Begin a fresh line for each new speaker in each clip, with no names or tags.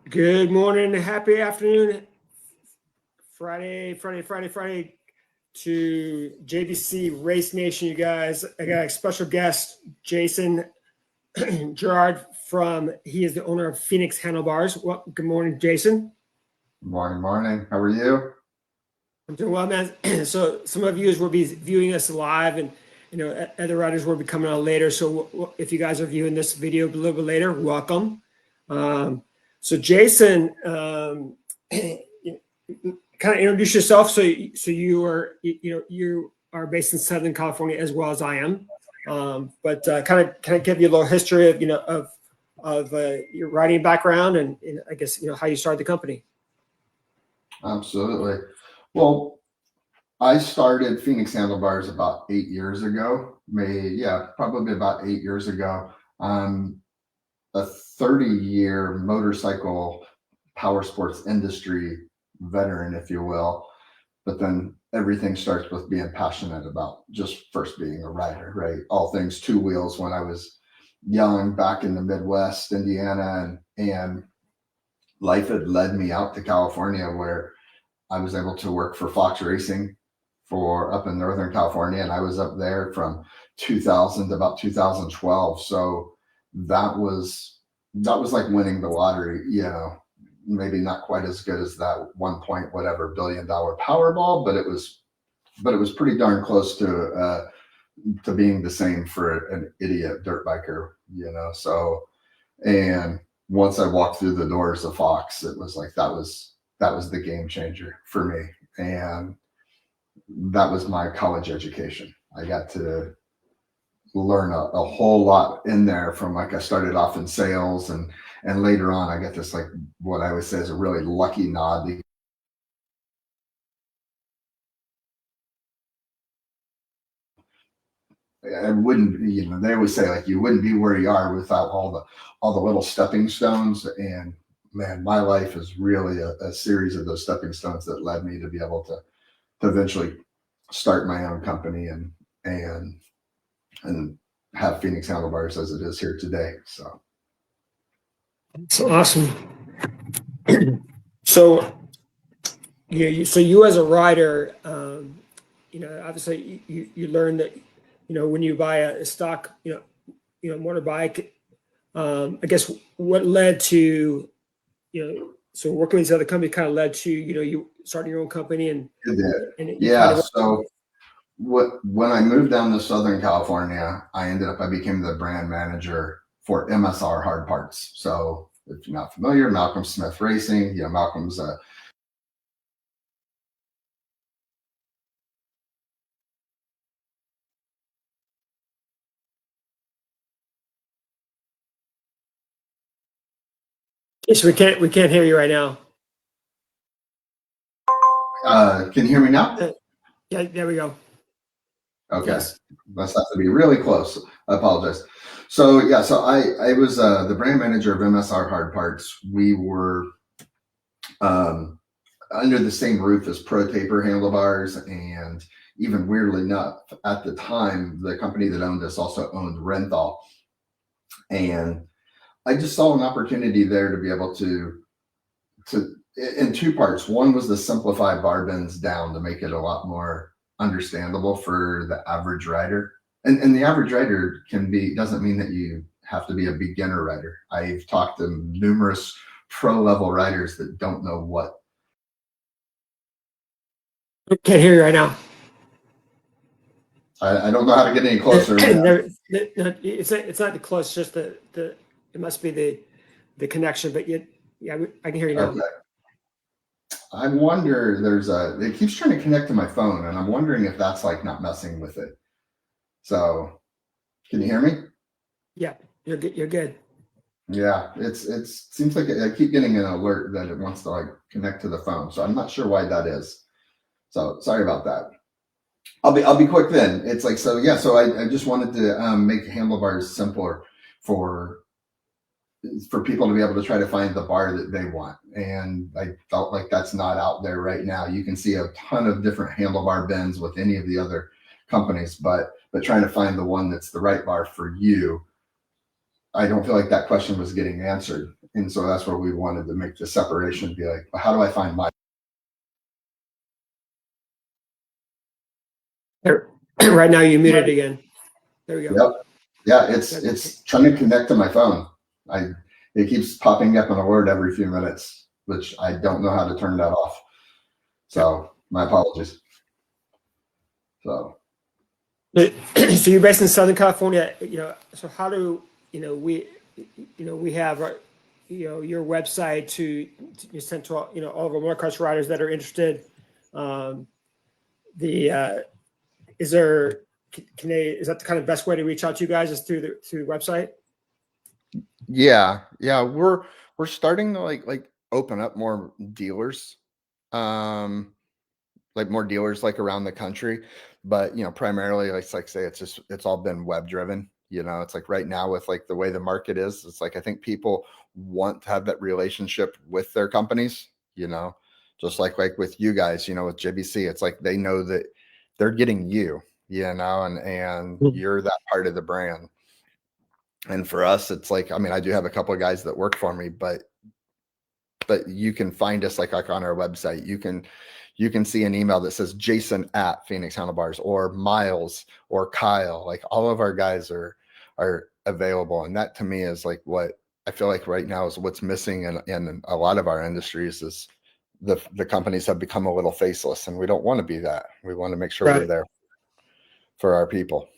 Good morning, happy afternoon. Friday to JDC Race Nation, you guys. I got a special guest, Jason Gerard he is the owner of Phoenix Handlebars. Well, good morning, Jason.
Morning. How are you?
I'm doing well, man. So some of you will be viewing us live, and other riders will be coming on later. So if you guys are viewing this video a little bit later, welcome. So Jason, kind of introduce yourself. So you are based in Southern California as well as I am. But kind of give you a little history of your riding background and I guess how you started the company.
Absolutely. Well, I started Phoenix Handlebars about 8 years ago. Probably about 8 years ago. I'm a 30-year motorcycle power sports industry veteran, if you will. But then everything starts with being passionate about just first being a rider, right? All things two wheels when I was young back in the Midwest, Indiana, and life had led me out to California where I was able to work for Fox Racing for up in Northern California. And I was up there from 2000 to about 2012. So that was like winning the lottery, maybe not quite as good as that 1 point whatever $billion Powerball, but it was pretty darn close to being the same for an idiot dirt biker, so, and once I walked through the doors of Fox, it was like, that was the game changer for me. And that was my college education. I got to learn a whole lot in there from, like, I started off in sales and later on I got this, like, what I would say is a really lucky nod. I wouldn't, they always say, like, you wouldn't be where you are without all the little stepping stones. And man, my life is really a series of those stepping stones that led me to be able to eventually start my own company and have Phoenix Handlebars as it is here today. So
it's awesome. So you as a rider, obviously you learn that when you buy a stock motorbike, I guess what led to so working with these other companies kind of led to you starting your own company and
so when I moved down to Southern California, I became the brand manager for MSR Hard Parts. So if you're not familiar, Malcolm Smith Racing, Malcolm's
Yes, we can't hear you right now.
Can you hear me now?
Yeah, there we go.
Okay. Yes. Must have to be really close. I apologize. So I was the brand manager of MSR Hard Parts. We were under the same roof as Pro Taper Handlebars, and even weirdly enough, at the time, the company that owned us also owned Renthal. And I just saw an opportunity there to be able to in two parts. One was to simplify bar bends down to make it a lot more understandable for the average rider. And the average rider doesn't mean that you have to be a beginner rider. I've talked to numerous pro level riders that don't know what.
I can't hear you right now.
I don't know how to get any closer.
It's not the close, just it must be the connection, but I can hear you now.
Okay. I wonder, it keeps trying to connect to my phone, and I'm wondering if that's like not messing with it. So can you hear me?
Yeah, you're good.
Yeah, it seems like I keep getting an alert that it wants to, like, connect to the phone. So I'm not sure why that is. So sorry about that. I'll be quick then. It's like, so I just wanted to make handlebars simpler for people to be able to try to find the bar that they want. And I felt like that's not out there right now. You can see a ton of different handlebar bends with any of the other companies, but trying to find the one that's the right bar for you. I don't feel like that question was getting answered. And so that's where we wanted to make the separation, be like, well, how do I find my
Right now you muted again. There we go.
Yep. Yeah, it's trying to connect to my phone. It keeps popping up on a word every few minutes, which I don't know how to turn that off. So my apologies. So
So you're based in Southern California, so how do, we have, your website to send to all, all of our motorcross riders that are interested. Is there, is that the kind of best way to reach out to you guys is through the website?
yeah, we're starting to like open up more dealers, like more dealers like around the country, but primarily like say it's all been web driven. It's like right now with like the way the market is, it's like I think people want to have that relationship with their companies, just like with you guys, with JBC, it's like they know that they're getting you, and you're that part of the brand. And for us, it's like, I mean, I do have a couple of guys that work for me, but you can find us like on our website. You can see an email that says Jason at Phoenix Handlebars, or Miles or Kyle. Like all of our guys are available. And that to me is like what I feel like right now is what's missing in a lot of our industries is the companies have become a little faceless, and we don't want to be that. We want to make sure we're there for our people.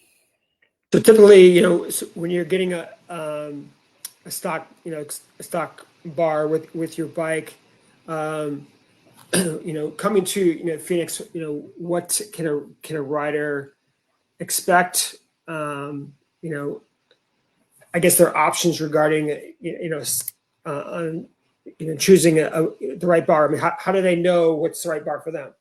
So typically, when you're getting a stock, a stock bar with your bike, coming to Phoenix, what can a rider expect? I guess there are options regarding on choosing the right bar. I mean, how do they know what's the right bar for them?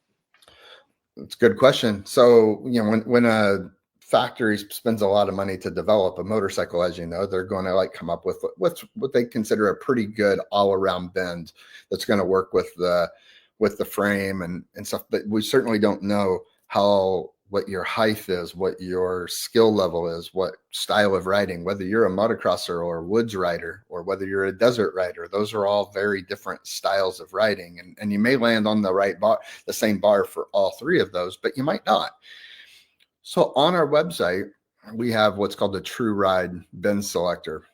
That's a good question. So when a factory spends a lot of money to develop a motorcycle, as you know, they're going to like come up with what they consider a pretty good all-around bend that's going to work with the frame and stuff. But we certainly don't know what your height is, what your skill level is, what style of riding, whether you're a motocrosser or a woods rider, or whether you're a desert rider. Those are all very different styles of riding. And you may land on the right bar, the same bar for all three of those, but you might not. So on our website, we have what's called the True Ride Bend Selector.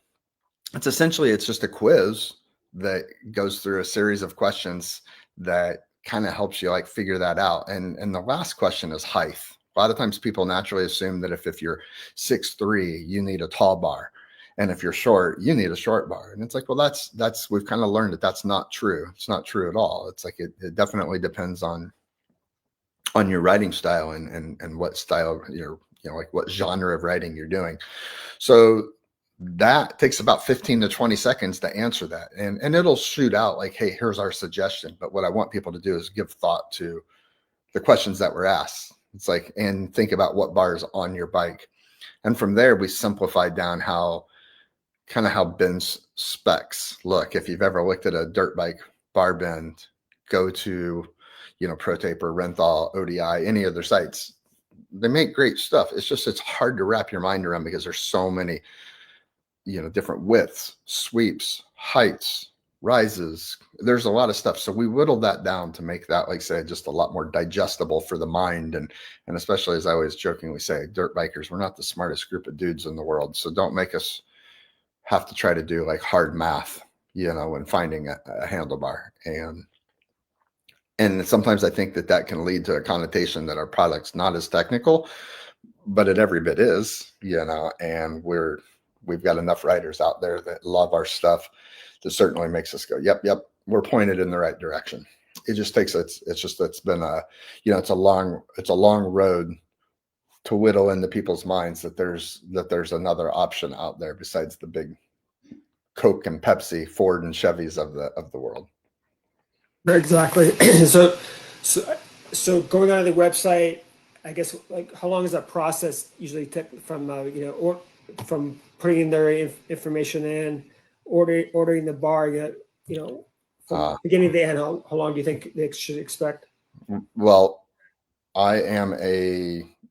It's just a quiz that goes through a series of questions that kind of helps you like figure that out. And the last question is height. A lot of times people naturally assume that if you're 6'3", you need a tall bar. And if you're short, you need a short bar. And it's like, well, that's we've kind of learned that that's not true. It's not true at all. It's like it definitely depends on your riding style and what style like what genre of riding you're doing. So that takes about 15 to 20 seconds to answer that. And it'll shoot out like, hey, here's our suggestion. But what I want people to do is give thought to the questions that were asked. It's like, and think about what bar is on your bike. And from there, we simplified down how bends specs look. If you've ever looked at a dirt bike bar bend, go to, ProTaper, Renthal, ODI, any of their sites. They make great stuff. It's hard to wrap your mind around because there's so many, different widths, sweeps, heights, rises. There's a lot of stuff. So we whittled that down to make that, like say, just a lot more digestible for the mind. And especially, as I always jokingly say, dirt bikers, we're not the smartest group of dudes in the world. So don't make us have to try to do like hard math, when finding a handlebar. And sometimes I think that can lead to a connotation that our product's not as technical, but it every bit is, and we've got enough riders out there that love our stuff that certainly makes us go, yep, we're pointed in the right direction. It just takes, it's been it's a long road to whittle into people's minds that there's another option out there besides the big Coke and Pepsi, Ford and Chevys of the world.
Exactly. So going on the website, I guess, like how long does that process usually take from or from putting their information in, ordering the bar, from beginning to end? How long do you think they should expect?
Well, I am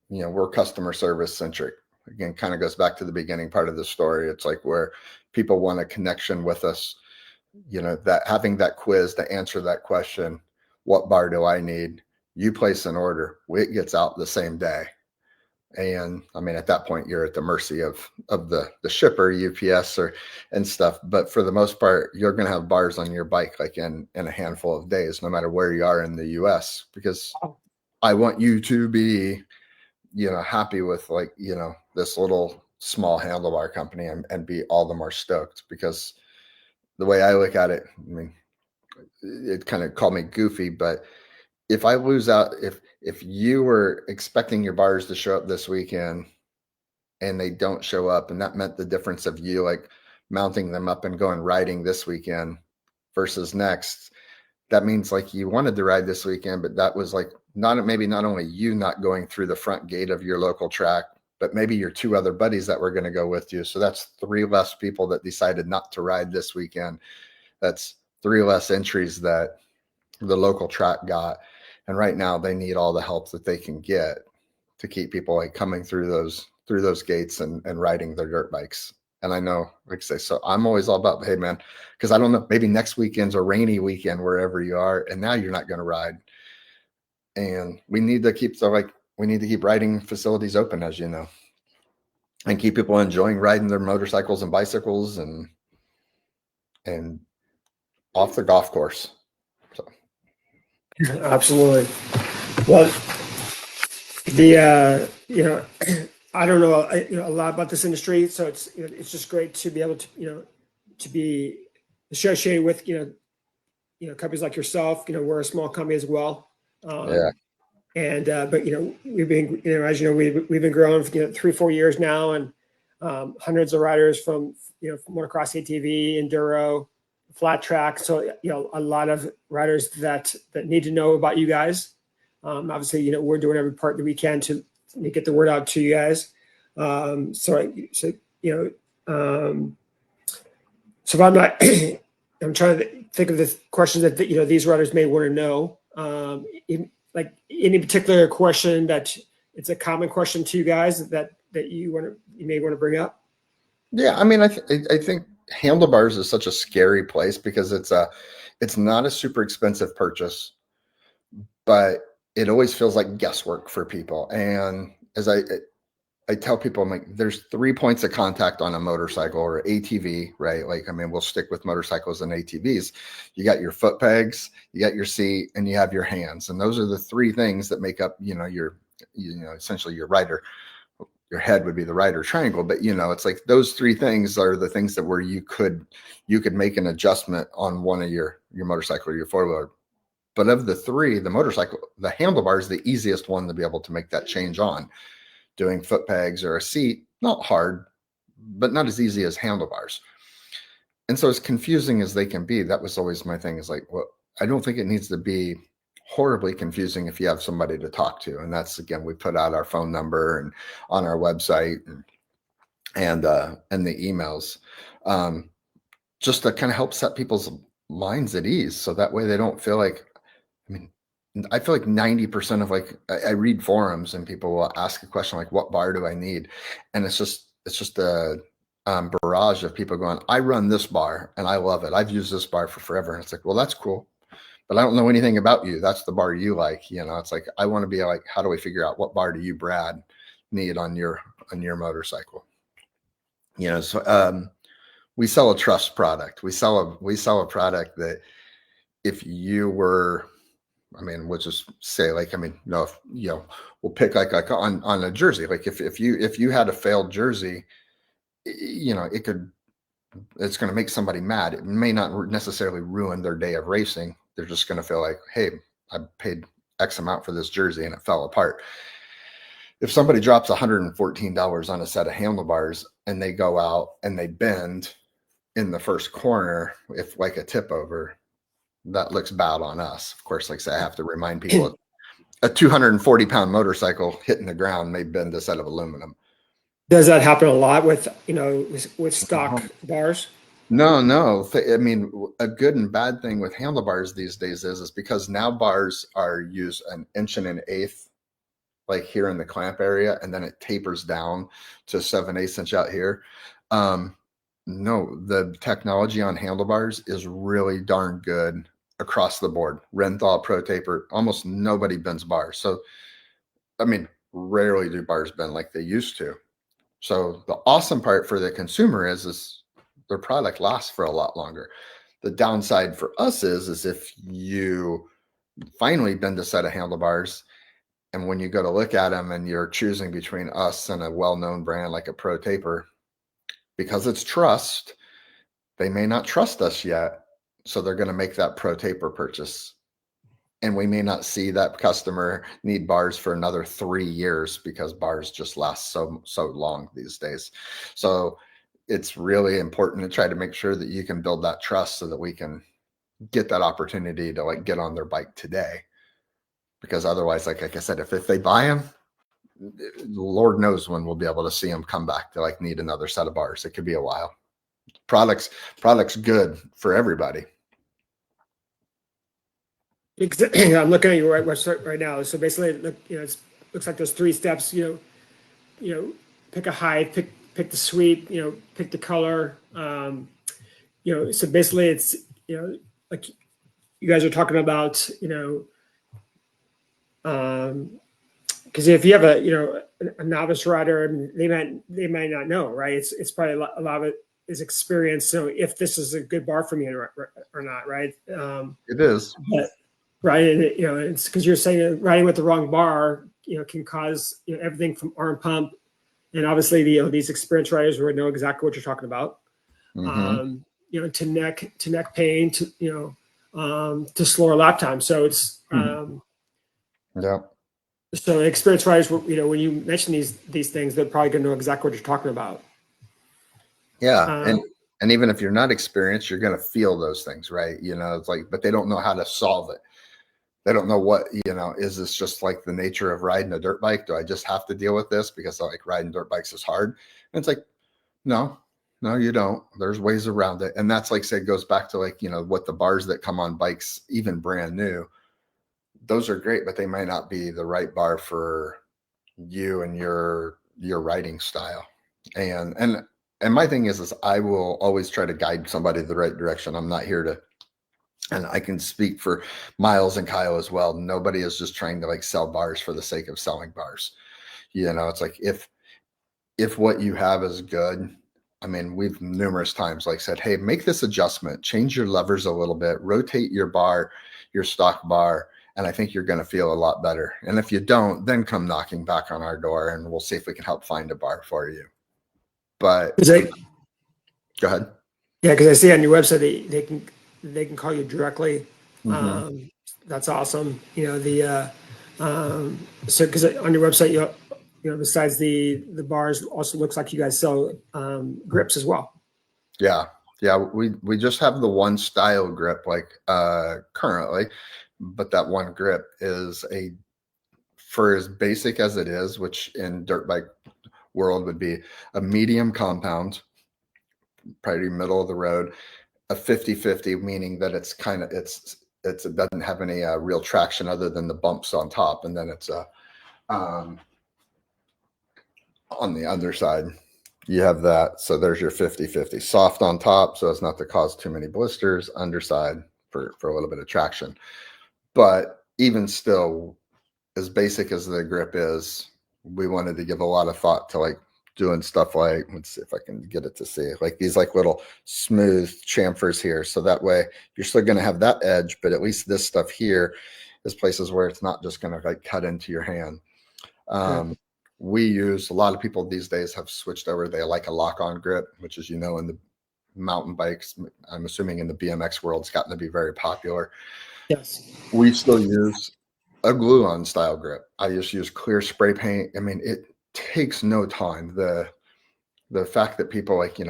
we're customer service centric. again, kind of goes back to the beginning part of the story. It's like where people want a connection with us, that having that quiz to answer that question, what bar do I need? You place an order, it gets out the same day. And I mean, at that point, you're at the mercy of the shipper, UPS, and stuff. But for the most part, you're going to have bars on your bike like in a handful of days, no matter where you are in the US, because I want you to be, happy with this little small handlebar company and be all the more stoked. Because the way I look at it, I mean, it kind of called me goofy, but if I lose out, if you were expecting your bars to show up this weekend and they don't show up, and that meant the difference of you like mounting them up and going riding this weekend versus next, that means like you wanted to ride this weekend, but that was like not only you not going through the front gate of your local track, but maybe your 2 other buddies that were going to go with you. So that's 3 less people that decided not to ride this weekend. That's 3 less entries that the local track got. And right now they need all the help that they can get to keep people like coming through those gates and riding their dirt bikes. And I know, like I say, so I'm always all about, hey man, because I don't know, maybe next weekend's a rainy weekend wherever you are, and now you're not going to ride. And we need to keep riding facilities open, as you know, and keep people enjoying riding their motorcycles and bicycles and off the golf course. So.
Absolutely. Well, I don't know, a lot about this industry, so it's just great to be able to, to be associated with, companies like yourself. We're a small company as well.
Yeah.
And but we've been, as you know, we've been growing for 3-4 years now, and hundreds of riders from from motocross, ATV, enduro, flat track. So a lot of riders that need to know about you guys. Obviously, we're doing every part that we can to get the word out to you guys. So if I'm not, I'm trying to think of the questions that these riders may want to know. Like any particular question that it's a common question to you guys that you may want to bring up.
Yeah, I mean, I think handlebars is such a scary place because it's not a super expensive purchase, but it always feels like guesswork for people. And as I tell people, I'm like, there's 3 points of contact on a motorcycle or ATV, right? Like, I mean, we'll stick with motorcycles and ATVs. You got your foot pegs, you got your seat, and you have your hands. And those are the 3 things that make up, your essentially your rider. Your head would be the rider triangle, but it's like those 3 things are the things that where you could make an adjustment on one of your motorcycle or your 4-wheeler. But of the 3, the handlebar is the easiest one to be able to make that change on. Doing foot pegs or a seat, not hard, but not as easy as handlebars. And so as confusing as they can be, that was always my thing, is like, well, I don't think it needs to be horribly confusing if you have somebody to talk to. And that's, again, we put out our phone number and on our website and the emails, just to kind of help set people's minds at ease. So that way they don't feel like, I feel like 90% of I read forums and people will ask a question like, what bar do I need? And it's just a barrage of people going, I run this bar and I love it. I've used this bar for forever. And it's like, well, that's cool, but I don't know anything about you. That's the bar you like. It's like, I want to be like, how do we figure out what bar do you, Brad, need on your motorcycle? So we sell a trust product. We sell a product that if you were, we'll just say we'll pick like on a jersey. Like if you had a failed jersey, it's going to make somebody mad. It may not necessarily ruin their day of racing. They're just going to feel like, hey, I paid X amount for this jersey and it fell apart. If somebody drops $114 on a set of handlebars and they go out and they bend in the first corner, if like a tip over, that looks bad on us. Of course, like I say, I have to remind people a 240-pound motorcycle hitting the ground may bend a set of aluminum.
Does that happen a lot with stock bars?
No. A good and bad thing with handlebars these days is because now bars are used 1 1/8 inch like here in the clamp area, and then it tapers down to 7/8 inch out here. No, the technology on handlebars is really darn good across the board. Renthal, Pro Taper, almost nobody bends bars. So, I mean, rarely do bars bend like they used to. So the awesome part for the consumer is their product lasts for a lot longer. The downside for us is if you finally bend a set of handlebars, and when you go to look at them and you're choosing between us and a well-known brand like a Pro Taper, because it's trust, they may not trust us yet. So they're going to make that Pro Taper purchase. And we may not see that customer need bars for another 3 years because bars just last so long these days. So it's really important to try to make sure that you can build that trust so that we can get that opportunity to like get on their bike today. Because otherwise, like I said, if they buy them, Lord knows when we'll be able to see them come back to like need another set of bars. It could be a while. Products good for everybody.
I'm looking at your website right now. So basically, look, it looks like there's 3 steps. Pick a height, pick the sweep, pick the color. So basically, it's like you guys are talking about, because if you have a novice rider, and they might not know, right? It's probably a lot of it is experience. So if this is a good bar for me or not, right?
It is.
But, right, and it's because you're saying riding with the wrong bar, can cause everything from arm pump, and obviously these experienced riders would know exactly what you're talking about.
Mm-hmm.
To neck pain, to slower lap time. So it's
yeah.
So experienced riders, when you mention these things, they're probably going to know exactly what you're talking about.
Yeah, and even if you're not experienced, you're going to feel those things, right? It's like, but they don't know how to solve it. They don't know what, is this just like the nature of riding a dirt bike? Do I just have to deal with this because like riding dirt bikes is hard? And it's like, no, you don't. There's ways around it. And that's like, say, goes back to like, what the bars that come on bikes, even brand new, those are great, but they might not be the right bar for you and your riding style. And my thing is I will always try to guide somebody the right direction. I'm not here to, and I can speak for Miles and Kyle as well. Nobody is just trying to like sell bars for the sake of selling bars. It's like, if what you have is good, I mean, we've numerous times like said, hey, make this adjustment, change your levers a little bit, rotate your bar, your stock bar, and I think you're going to feel a lot better. And if you don't, then come knocking back on our door and we'll see if we can help find a bar for you. But go ahead.
Yeah, because I see on your website they can call you directly.
Mm-hmm.
That's awesome. So because on your website besides the bars, also looks like you guys sell grips as well.
Yeah, we just have the one style grip like currently, but that one grip is for as basic as it is, which in dirt bike world would be a medium compound, probably middle of the road, a 50-50, meaning that it's it doesn't have any real traction other than the bumps on top, and then it's on the underside you have that. So there's your 50-50, soft on top so as not to cause too many blisters, underside for a little bit of traction. But even still, as basic as the grip is, we wanted to give a lot of thought to like doing stuff like, let's see if I can get it to see, like these like little smooth chamfers here. So that way you're still going to have that edge, but at least this stuff here is places where it's not just going to like cut into your hand. We use, a lot of people these days have switched over. They like a lock-on grip, which is, in the mountain bikes, I'm assuming in the BMX world, it's gotten to be very popular.
Yes.
We still use a glue-on style grip. I just use clear spray paint. I mean, it takes no time. The fact that people like,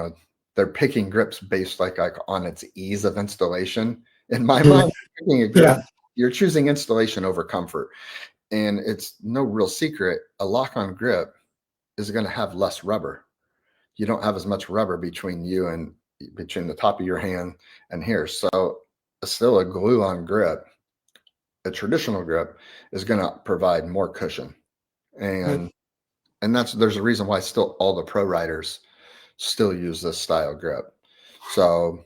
they're picking grips based like on its ease of installation. In my mind, picking a grip, you're choosing installation over comfort. And it's no real secret, a lock-on grip is going to have less rubber. You don't have as much rubber between the top of your hand and here. So still a glue-on grip, a traditional grip, is going to provide more cushion. and there's a reason why still all the pro riders still use this style grip. So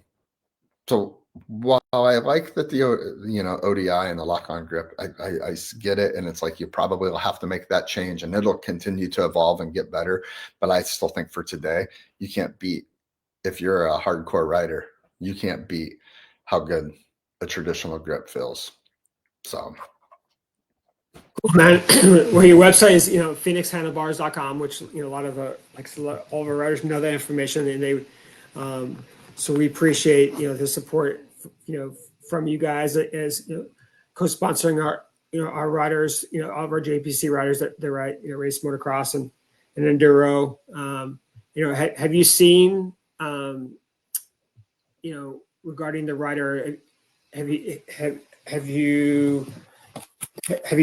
while I like that the ODI and the lock-on grip, I get it, and it's like you probably will have to make that change, and it'll continue to evolve and get better. But I still think for today, you can't beat, if you're a hardcore rider, you can't beat how good a traditional grip feels. So.
Man, well, your website is, phoenixhandlebars.com, which, a lot of, all of our writers know that information, and they, so we appreciate, the support, from you guys as, co-sponsoring our riders, all of our JPC riders that ride, race motocross and enduro. Have you seen, regarding the rider, have you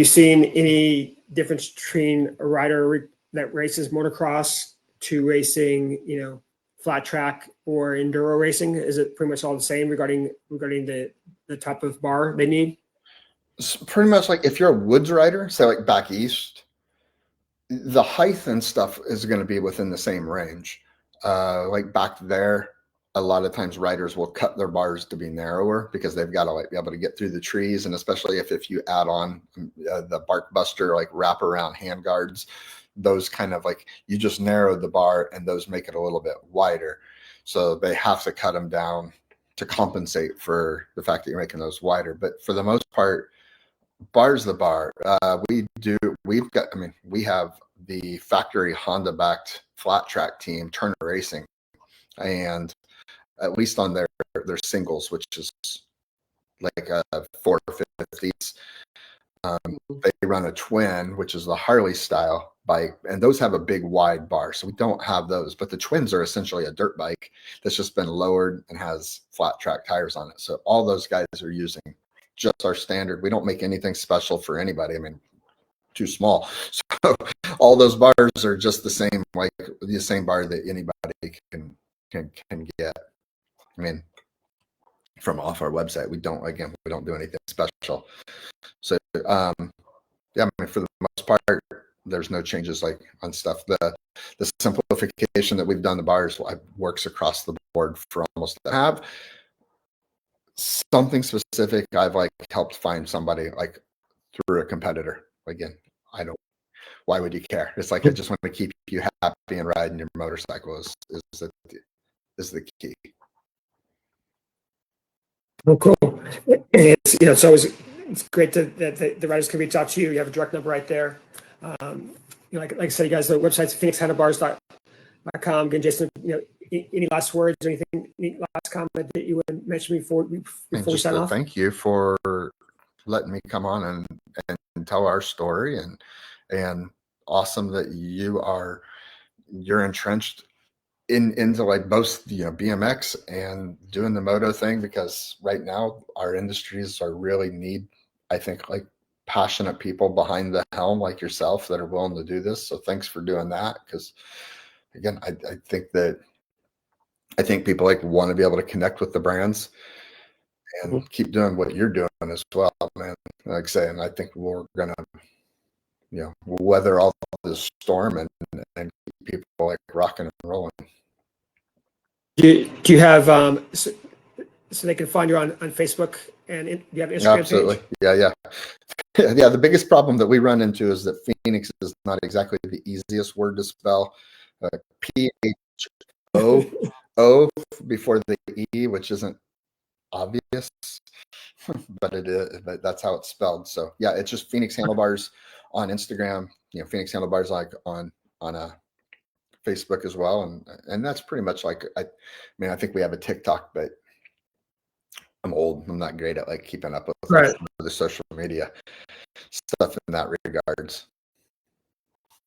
seen any difference between a rider that races motocross to racing, flat track or enduro racing? Is it pretty much all the same regarding the type of bar they need?
It's pretty much like if you're a woods rider, say like back east, the height and stuff is going to be within the same range. Like back there, a lot of times riders will cut their bars to be narrower because they've got to be able to get through the trees. And especially if you add on the bark buster, like wrap around hand guards, those kind of you just narrowed the bar and those make it a little bit wider. So they have to cut them down to compensate for the fact that you're making those wider. But for the most part, bar's the bar. We have the factory Honda backed flat track team, Turner Racing, and at least on their singles, which is like a 450s. They run a twin, which is the Harley style bike, and those have a big wide bar. So we don't have those, but the twins are essentially a dirt bike that's just been lowered and has flat track tires on it. So all those guys are using just our standard. We don't make anything special for anybody. I mean, too small. So all those bars are just the same, like the same bar that anybody can get. I mean, from off our website, we don't do anything special. So, for the most part, there's no changes on stuff. The simplification that we've done, the bars works across the board for almost. Have something specific I've helped find somebody through a competitor. Again, why would you care? It's I just want to keep you happy and riding your motorcycle is the key.
Oh, cool. It's always great that the riders can reach out to you. You have a direct number right there. Like I said, you guys, the website's phoenixhandlebars.com. Again, Jason, any last words or anything, any last comment that you would mention before we sign off?
Thank you for letting me come on and tell our story, and awesome that you're entrenched into both BMX and doing the moto thing, because right now our industries really need, I think, passionate people behind the helm like yourself that are willing to do this. So thanks for doing that, because again, I think people want to be able to connect with the brands and keep doing what you're doing as well, man. Like I say, and I think we're gonna weather all this storm and keep people rocking and rolling.
Do you have so they can find you on Facebook, and do you have an Instagram
Absolutely.
page?
Yeah. The biggest problem that we run into is that Phoenix is not exactly the easiest word to spell. PHO before the E, which isn't obvious, but it is. But that's how it's spelled. So yeah, it's just Phoenix Handlebars on Instagram. Phoenix Handlebars on Facebook as well, and that's pretty much I think we have a TikTok, but I'm old. I'm not great at keeping up with the social media stuff in that regards.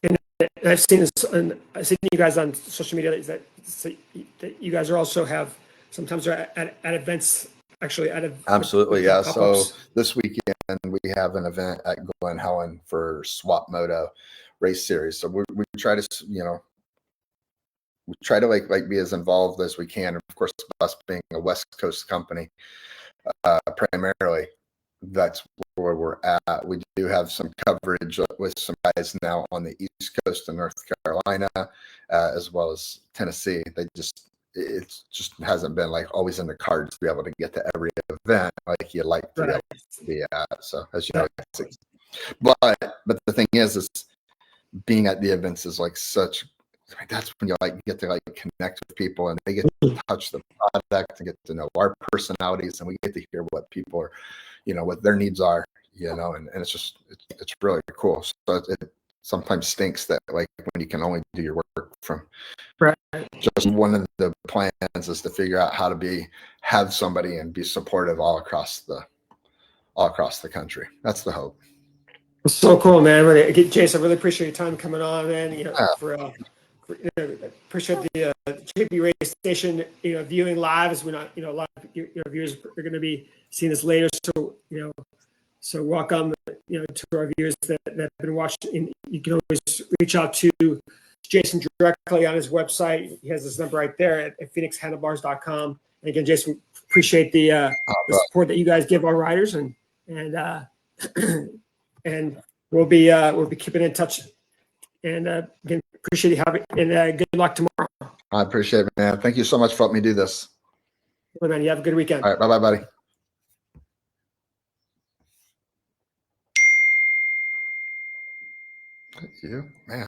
And I've seen this, and I've seen you guys on social media that you guys are also sometimes are at events, actually
Absolutely, yeah. So this weekend we have an event at Glen Helen for Swap Moto race series. So we try to be as involved as we can. Of course, us being a West Coast company, primarily, that's where we're at. We do have some coverage with some guys now on the East Coast of North Carolina, as well as Tennessee. It just hasn't been like always in the cards to be able to get to every event like you'd like to be able to be at. So as you know, but the thing is being at the events is like that's when you like get to like connect with people and they get to touch the product and get to know our personalities, and we get to hear what people are, what their needs are, and it's really cool. So it sometimes stinks that like when you can only do your work from just one of the plans is to figure out how to have somebody and be supportive all across the country. That's the hope.
So cool, man. Jason, I really appreciate your time coming on, man. Appreciate the JP Radio Station, viewing live, as we're not, a lot of your viewers are going to be seeing this later. So welcome, to our viewers that have been watching. And you can always reach out to Jason directly on his website. He has his number right there at phoenixhandlebars.com. And again, Jason, appreciate the support that you guys give our riders, and and we'll be keeping in touch. And again, appreciate you having, and good luck tomorrow.
I appreciate it, man. Thank you so much for letting me do this.
Well, man, you have a good weekend.
All right, bye, buddy. Thank you, man.